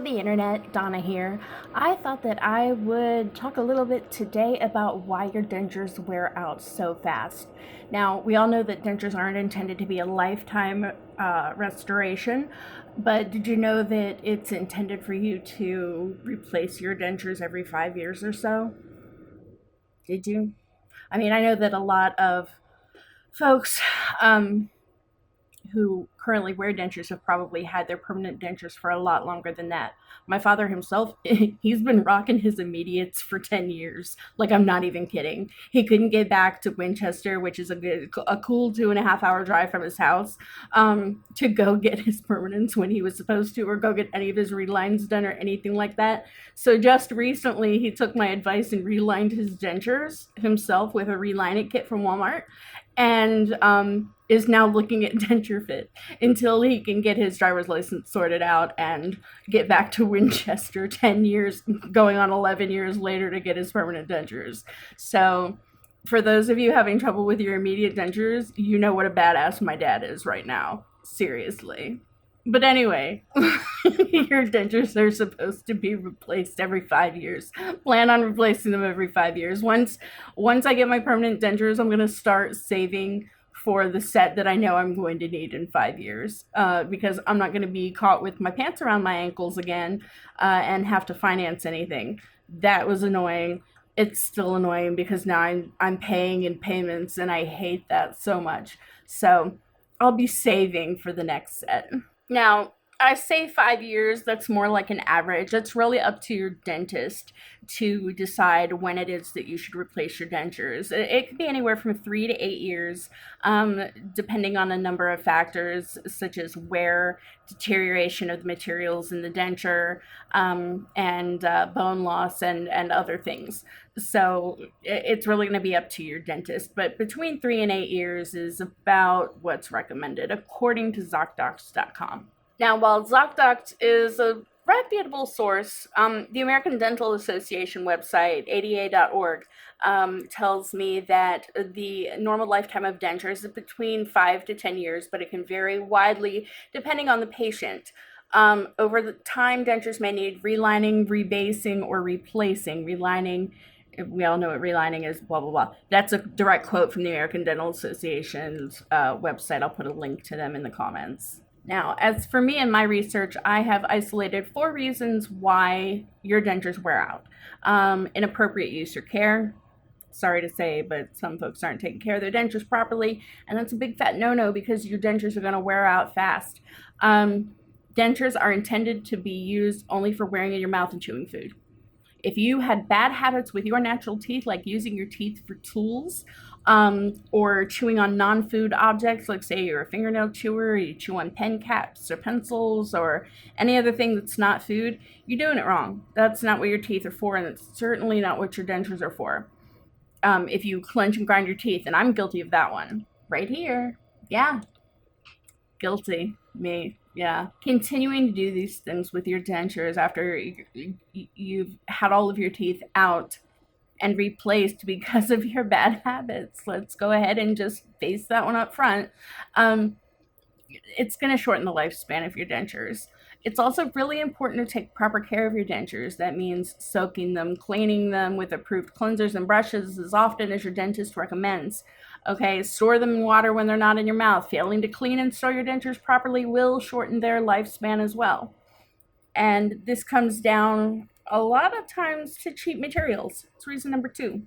the internet, Donna here. I thought that I would talk a little bit today about why your dentures wear out so fast. Now, we all know that dentures aren't intended to be a lifetime restoration, but did you know that it's intended for you to replace your dentures every 5 years or so? Did you? I mean, I know that a lot of folks who currently wear dentures have probably had their permanent dentures for a lot longer than that. My father himself, he's been rocking his immediates for 10 years. Like, I'm not even kidding. He couldn't get back to Winchester, which is a cool 2.5 hour drive from his house, to go get his permanents when he was supposed to, or go get any of his relines done or anything like that. So just recently, he took my advice and relined his dentures himself with a reline it kit from Walmart, and is now looking at denture fit until he can get his driver's license sorted out and get back to Winchester 10 years, going on 11 years later, to get his permanent dentures. So for those of you having trouble with your immediate dentures, you know what a badass my dad is right now. Seriously. But anyway, your dentures are supposed to be replaced every 5 years. Plan on replacing them every 5 years. Once I get my permanent dentures, I'm going to start saving for the set that I know I'm going to need in 5 years, because I'm not going to be caught with my pants around my ankles again and have to finance anything. That was annoying. It's still annoying because now I'm paying in payments, and I hate that so much. So I'll be saving for the next set. Now, I say 5 years, that's more like an average. It's really up to your dentist to decide when it is that you should replace your dentures. It could be anywhere from 3 to 8 years, depending on a number of factors, such as wear, deterioration of the materials in the denture, and bone loss, and other things. So it's really going to be up to your dentist. But between 3 and 8 years is about what's recommended, according to ZocDocs.com. Now, while ZocDocs is a reputable source, the American Dental Association website, ADA.org, tells me that the normal lifetime of dentures is between 5 to 10 years, but it can vary widely depending on the patient. Over the time, dentures may need relining, rebasing, or replacing. Relining, we all know what relining is, blah, blah, blah. That's a direct quote from the American Dental Association's website. I'll put a link to them in the comments. Now, as for me and my research, I have isolated 4 reasons why your dentures wear out. Inappropriate use or care. Sorry to say, but some folks aren't taking care of their dentures properly, and that's a big fat no-no because your dentures are going to wear out fast. Dentures are intended to be used only for wearing in your mouth and chewing food. If you had bad habits with your natural teeth, like using your teeth for tools, or chewing on non-food objects, like say you're a fingernail chewer, or you chew on pen caps or pencils or any other thing that's not food, you're doing it wrong. That's not what your teeth are for, and it's certainly not what your dentures are for. If you clench and grind your teeth, and I'm guilty of that one, right here. Yeah, guilty. Me. Yeah. Continuing to do these things with your dentures after you've had all of your teeth out and replaced because of your bad habits. Let's go ahead and just face that one up front. It's going to shorten the lifespan of your dentures. It's also really important to take proper care of your dentures. That means soaking them, cleaning them with approved cleansers and brushes as often as your dentist recommends. Okay, store them in water when they're not in your mouth. Failing to clean and store your dentures properly will shorten their lifespan as well. And this comes down a lot of times to cheap materials. It's reason number 2.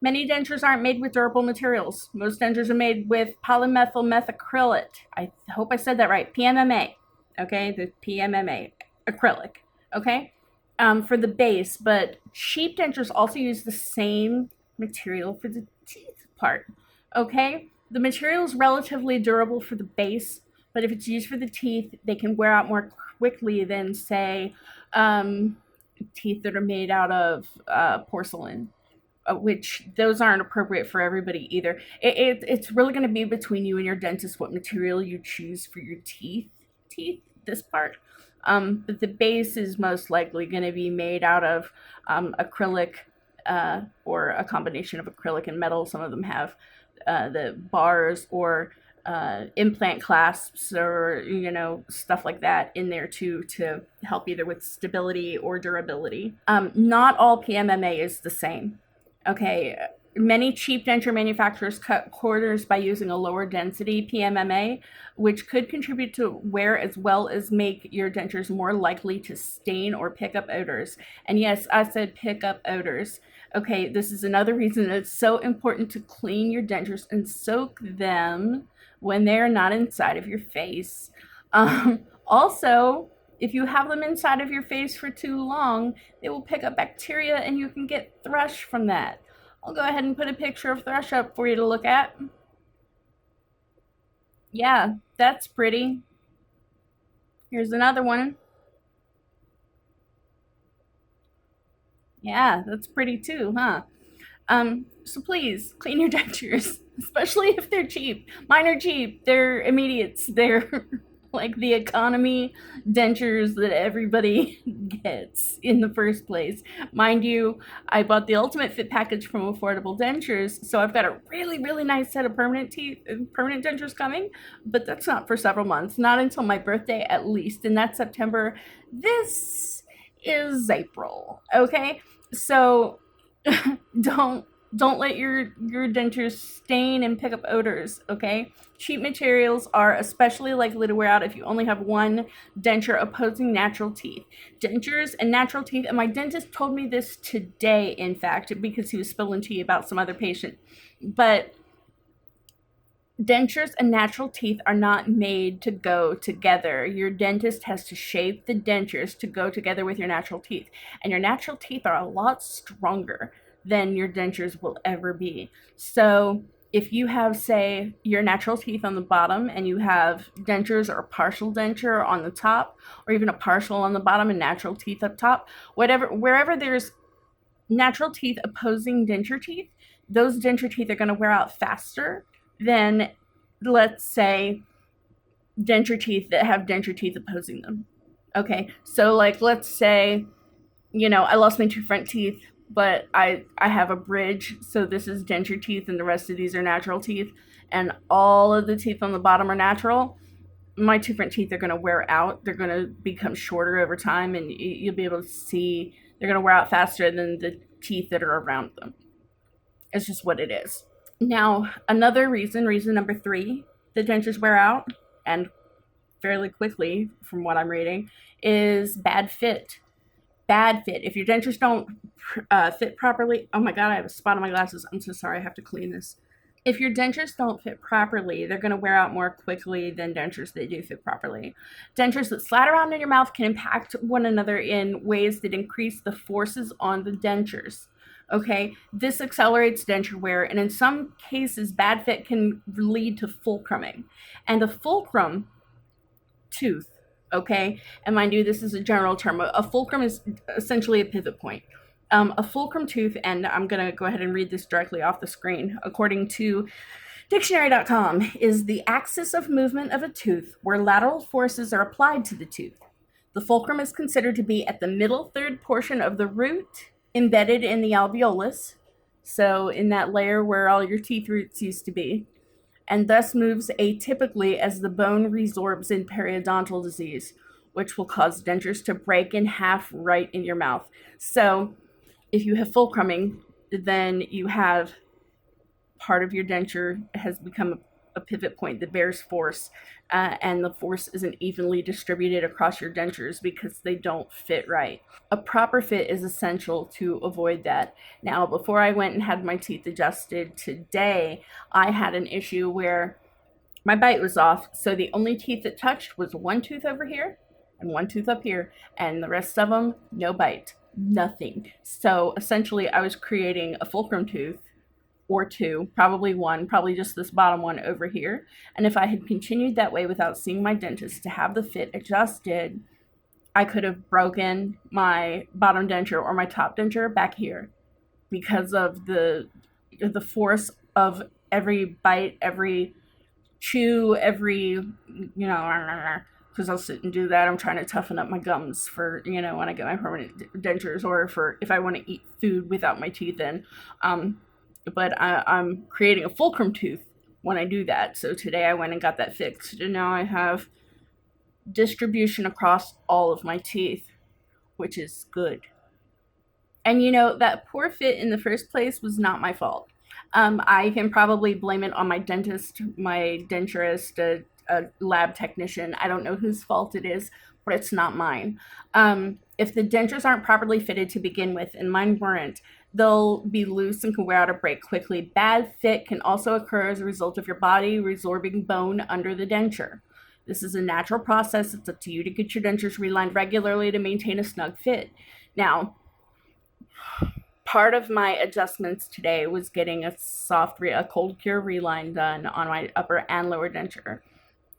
Many dentures aren't made with durable materials. Most dentures are made with polymethyl methacrylate. I hope I said that right. PMMA. Okay, the PMMA, acrylic. Okay, for the base. But cheap dentures also use the same material for the teeth part. Okay, the material is relatively durable for the base, but if it's used for the teeth, they can wear out more quickly than, say, teeth that are made out of porcelain, which those aren't appropriate for everybody either. It's really going to be between you and your dentist what material you choose for your teeth, this part. But the base is most likely going to be made out of acrylic, or a combination of acrylic and metal. Some of them have the bars or implant clasps or stuff like that in there too to help either with stability or durability. Not all PMMA is the same. Okay, many cheap denture manufacturers cut corners by using a lower density PMMA, which could contribute to wear as well as make your dentures more likely to stain or pick up odors. And yes, I said pick up odors. Okay, this is another reason it's so important to clean your dentures and soak them when they're not inside of your face. Also, if you have them inside of your face for too long, they will pick up bacteria and you can get thrush from that. I'll go ahead and put a picture of thrush up for you to look at. Yeah, that's pretty. Here's another one. Yeah, that's pretty too, huh? So please clean your dentures, especially if they're cheap. Mine are cheap. They're immediates. They're like the economy dentures that everybody gets in the first place. Mind you, I bought the Ultimate Fit package from Affordable Dentures, so I've got a really, really nice set of permanent dentures coming, but that's not for several months, not until my birthday at least, and that's September. This is April, okay? So don't let your dentures stain and pick up odors, okay? Cheap materials are especially likely to wear out if you only have one denture opposing natural teeth. Dentures and natural teeth, and my dentist told me this today, in fact, because he was spilling tea about some other patient, but dentures and natural teeth are not made to go together. Your dentist has to shape the dentures to go together with your natural teeth, and your natural teeth are a lot stronger than your dentures will ever be. So if you have, say, your natural teeth on the bottom and you have dentures or a partial denture on the top, or even a partial on the bottom and natural teeth up top, wherever there's natural teeth opposing denture teeth, those denture teeth are going to wear out faster than, let's say, denture teeth that have denture teeth opposing them. Okay, so like let's say, I lost my two front teeth, but I have a bridge, so this is denture teeth and the rest of these are natural teeth, and all of the teeth on the bottom are natural. My two front teeth are going to wear out. They're going to become shorter over time, and you'll be able to see they're going to wear out faster than the teeth that are around them. It's just what it is. Now, another reason number 3, the dentures wear out, and fairly quickly from what I'm reading, is bad fit. Bad fit. If your dentures don't fit properly, oh my god, I have a spot on my glasses. I'm so sorry, I have to clean this. If your dentures don't fit properly, they're going to wear out more quickly than dentures that do fit properly. Dentures that slide around in your mouth can impact one another in ways that increase the forces on the dentures. Okay, this accelerates denture wear, and in some cases, bad fit can lead to fulcruming. And a fulcrum tooth, okay, and mind you, this is a general term. A fulcrum is essentially a pivot point. A fulcrum tooth, and I'm going to go ahead and read this directly off the screen, according to dictionary.com, is the axis of movement of a tooth where lateral forces are applied to the tooth. The fulcrum is considered to be at the middle third portion of the root, embedded in the alveolus, so in that layer where all your teeth roots used to be, and thus moves atypically as the bone resorbs in periodontal disease, which will cause dentures to break in half right in your mouth. So if you have fulcruming, then you have part of your denture has become a pivot point that bears force, and the force isn't evenly distributed across your dentures because they don't fit right. A proper fit is essential to avoid that. Now, before I went and had my teeth adjusted today, I had an issue where my bite was off, so the only teeth that touched was one tooth over here and one tooth up here, and the rest of them, no bite, nothing. So essentially, I was creating a fulcrum tooth, or two, probably one, probably just this bottom one over here. And if I had continued that way without seeing my dentist to have the fit adjusted, I could have broken my bottom denture or my top denture back here because of the force of every bite, every chew, every, because I'll sit and do that. I'm trying to toughen up my gums for, when I get my permanent dentures, or for if I want to eat food without my teeth in. But I'm creating a fulcrum tooth when I do that. So today I went and got that fixed, and now I have distribution across all of my teeth, which is good. And that poor fit in the first place was not my fault. I can probably blame it on my dentist, my denturist, a lab technician. I don't know whose fault it is, but it's not mine. If the dentures aren't properly fitted to begin with, and mine weren't, they'll be loose and can wear out or break quickly. Bad fit can also occur as a result of your body resorbing bone under the denture. This is a natural process. It's up to you to get your dentures relined regularly to maintain a snug fit. Now, part of my adjustments today was getting a cold cure reline done on my upper and lower denture.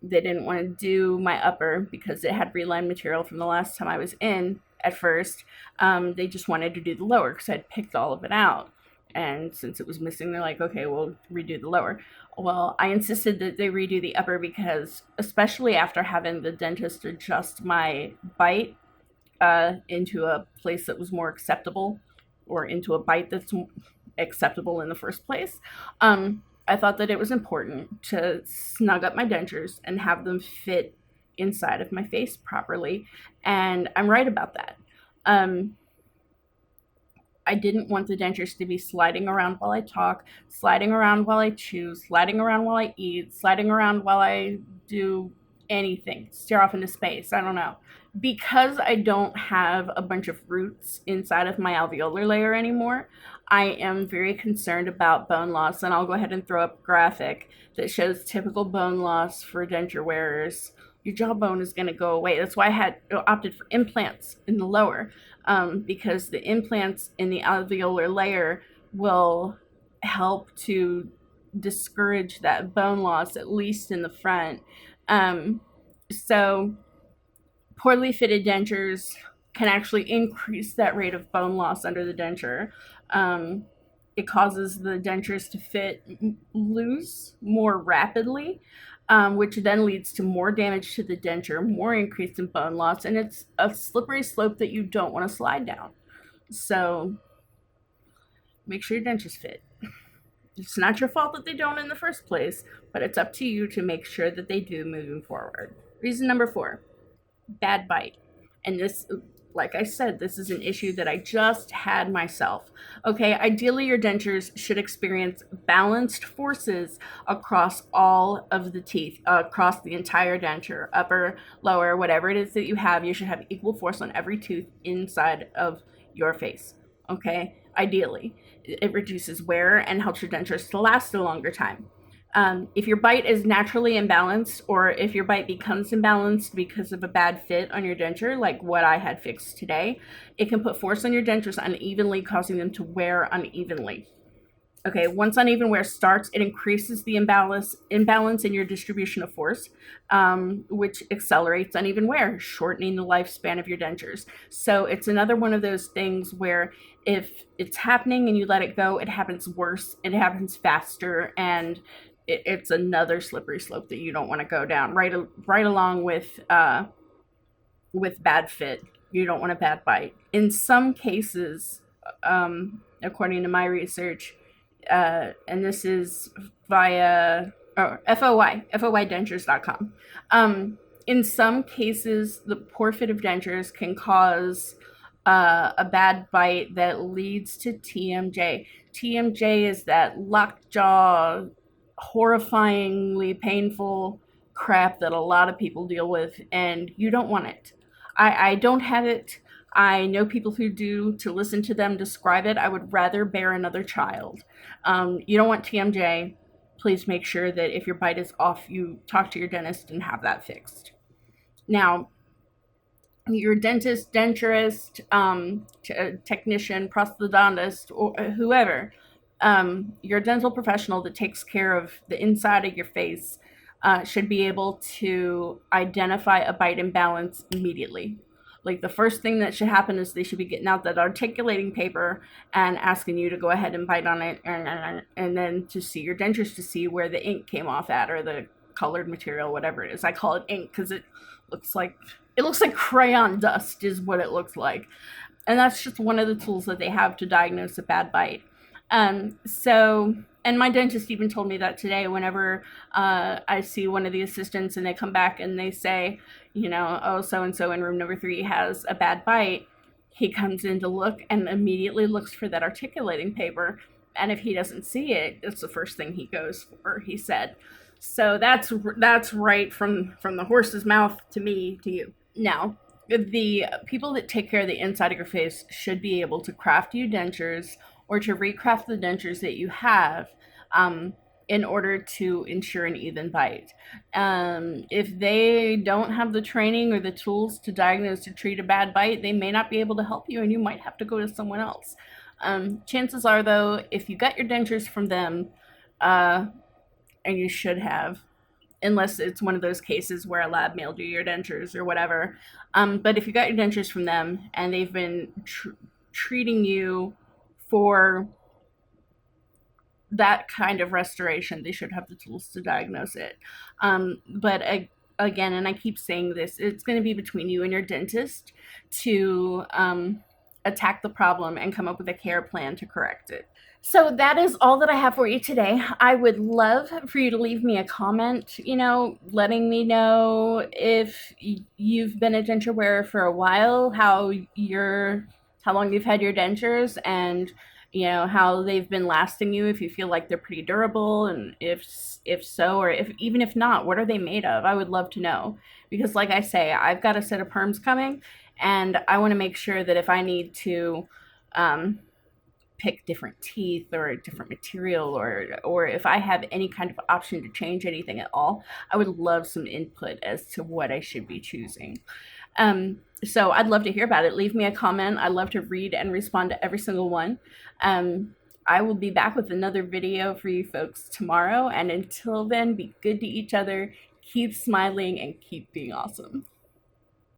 They didn't want to do my upper because it had reline material from the last time I was in at first. They just wanted to do the lower because I'd picked all of it out. And since it was missing, they're like, okay, we'll redo the lower. Well, I insisted that they redo the upper because, especially after having the dentist adjust my bite into a place that was more acceptable, or into a bite that's acceptable in the first place, I thought that it was important to snug up my dentures and have them fit inside of my face properly. And I'm right about that. I didn't want the dentures to be sliding around while I talk, sliding around while I chew, sliding around while I eat, sliding around while I do anything, stare off into space. I don't know. Because I don't have a bunch of roots inside of my alveolar layer anymore, I am very concerned about bone loss, and I'll go ahead and throw up a graphic that shows typical bone loss for denture wearers. Your jawbone is going to go away. That's why I had opted for implants in the lower, because the implants in the alveolar layer will help to discourage that bone loss, at least in the front. So poorly fitted dentures can actually increase that rate of bone loss under the denture. It causes the dentures to fit loose more rapidly, which then leads to more damage to the denture, more increase in bone loss, and it's a slippery slope that you don't want to slide down. So make sure your dentures fit. It's not your fault that they don't in the first place, but it's up to you to make sure that they do moving forward. Reason number 4, bad bite. And this, like I said, this is an issue that I just had myself. Okay, ideally your dentures should experience balanced forces across all of the teeth, across the entire denture, upper, lower, whatever it is that you have. You should have equal force on every tooth inside of your face. Okay, ideally. It reduces wear and helps your dentures to last a longer time. If your bite is naturally imbalanced, or if your bite becomes imbalanced because of a bad fit on your denture, like what I had fixed today, it can put force on your dentures unevenly, causing them to wear unevenly. Okay, once uneven wear starts, it increases the imbalance in your distribution of force, which accelerates uneven wear, shortening the lifespan of your dentures. So it's another one of those things where if it's happening and you let it go, it happens worse, it happens faster, and it's another slippery slope that you don't want to go down. Right along with bad fit, you don't want a bad bite. In some cases, according to my research, and this is via FOYdentures.com. In some cases, the poor fit of dentures can cause a bad bite that leads to TMJ. TMJ is that lockjaw, horrifyingly painful crap that a lot of people deal with, and you don't want it. I don't have it. I know people who do. To listen to them describe it, I would rather bear another child. You don't want TMJ. Please make sure that if your bite is off, you talk to your dentist and have that fixed. Now, your dentist, denturist, technician, prosthodontist, or whoever, your dental professional that takes care of the inside of your face should be able to identify a bite imbalance immediately. Like, the first thing that should happen is they should be getting out that articulating paper and asking you to go ahead and bite on it, and then to see your dentures to see where the ink came off at, or the colored material, whatever it is. I call it ink because it looks like crayon dust is what it looks like. And that's just one of the tools that they have to diagnose a bad bite. So, and my dentist even told me that today whenever I see one of the assistants and they come back and they say, oh, so and so in room number 3 has a bad bite, he comes in to look and immediately looks for that articulating paper. And if he doesn't see it, it's the first thing he goes for, he said. So that's right from the horse's mouth to me to you. Now, the people that take care of the inside of your face should be able to craft you dentures or to recraft the dentures that you have, in order to ensure an even bite. If they don't have the training or the tools to diagnose or treat a bad bite, they may not be able to help you and you might have to go to someone else. Chances are, though, if you got your dentures from them, and you should have, unless it's one of those cases where a lab mailed you your dentures or whatever. But if you got your dentures from them and they've been treating you for that kind of restoration, they should have the tools to diagnose it. But again, and I keep saying this, it's going to be between you and your dentist to attack the problem and come up with a care plan to correct it. So that is all that I have for you today. I would love for you to leave me a comment, letting me know if you've been a denture wearer for a while, how long you've had your dentures, and how they've been lasting you, if you feel like they're pretty durable, and if so, or if not, what are they made of? I would love to know, because like I say, I've got a set of perms coming and I want to make sure that if I need to pick different teeth or a different material, or if I have any kind of option to change anything at all, I would love some input as to what I should be choosing. So I'd love to hear about it. Leave me a comment. I love to read and respond to every single one. I will be back with another video for you folks tomorrow, and until then, be good to each other, keep smiling, and keep being awesome.